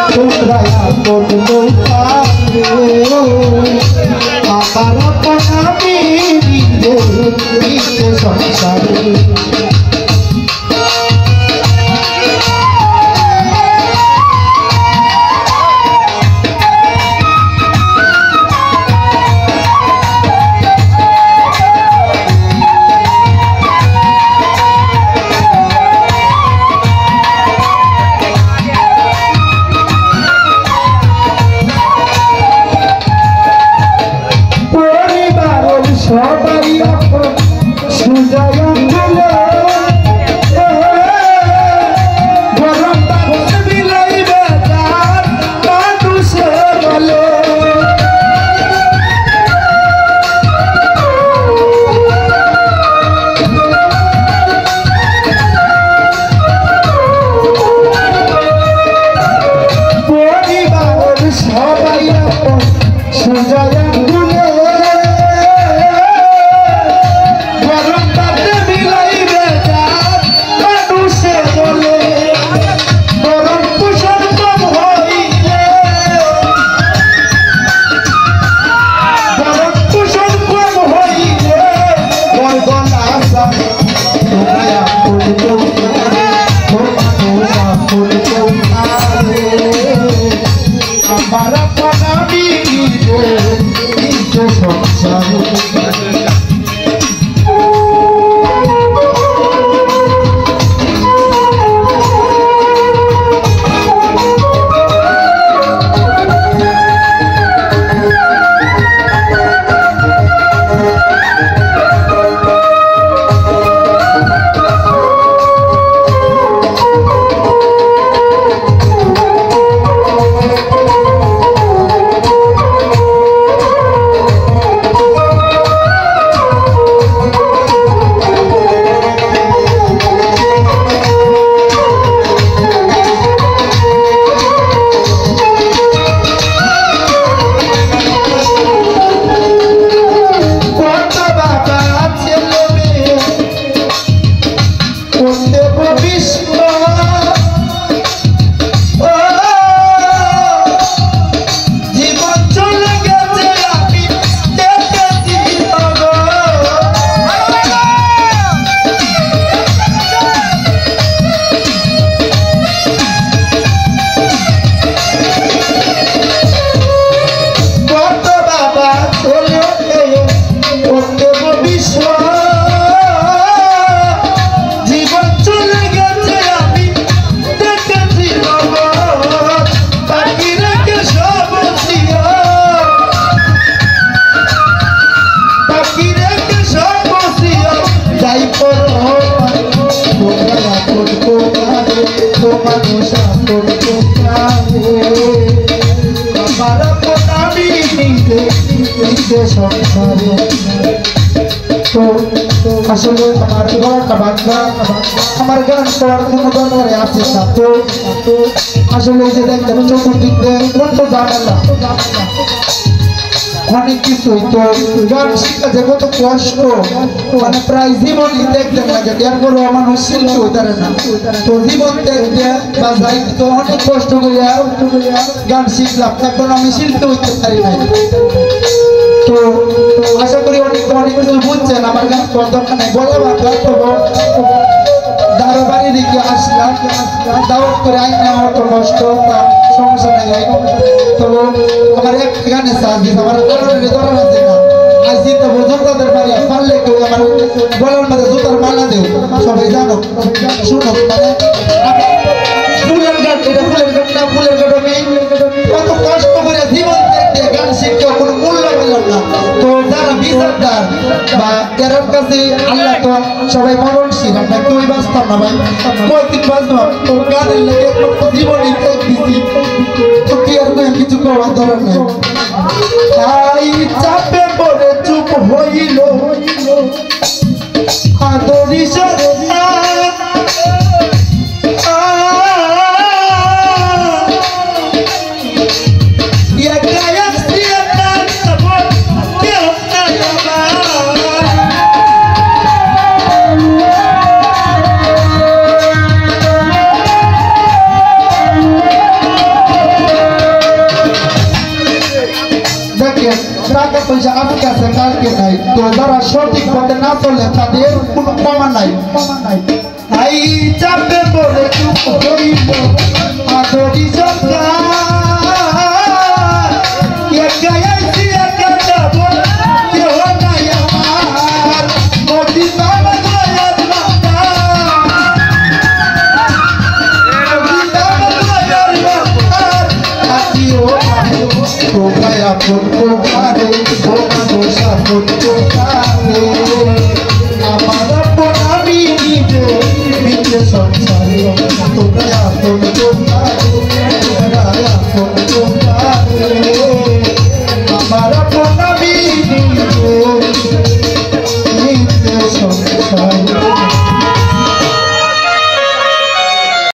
তোমরা করলো আমার আপনি নিজে সংসারে সবাই এখন সুজয় আঙ্গুলে গরম পানি বিলাইবে তার মানুষে বলে পরিবারের সবাই এখন সুজয় আঙ্গুলে আসলে আমার আমার গান করার কোনো দরকার আছে না তো আসলে যে দেখেন চতুর্দিক দিয়ে কত ঝামেলা অনেক কিছু তো গান শিখা যে কত কষ্ট মানে প্রায় জীবনই দেখলেন লাগে এরপরও মানুষ শিল্পী হইতে পারে না তো জীবন দেখতে বা যাইতে তো অনেক কষ্ট করিয়া গান শিখলাম এখন আমি শিল্পী হইতে পারি নাই তো আশা করি অনেক কিছু বুঝছেন আমার গান করার দরকার নেই বলে দারো বাড়ি দিকে আসলাম দাওয়াত করে আইন নেওয়া তো কষ্ট সমস্যা নেই তো আমার এক গানে সাজ দিস আমার কারণের ধরার আছে না আজ জিতে বোঝন তাদের বাড়ি পারলে কেউ আমার গলার মধ্যে জুতার মালা দেও সবাই জানো শুনো মানে ফুলের গান এটা ফুলের গান না ফুলের গান আমি কত কষ্ট করে জীবন দেখতে গান শিখতে কোনো মূল্য পেলাম না তো যারা বিচারদার বা যারা কাছে আল্লাহ তো সবাই মরণশীল আমরা কেউই বাঁচতাম না ভাই কয়েকদিন বাঁচতাম তোর গানের লেগে জীবনে দিচ্ছি তো কি আর কিছু করার দরকার নেই তাই চাপে পড়ে চুপ হইল আদরিসা টাকা পয়সা আজকে আছে কালকে নাই তো যারা সঠিক পথে না চলে তাদের কোনো ক্ষমা নাই। আই চাপে পড়ে চুপ হইল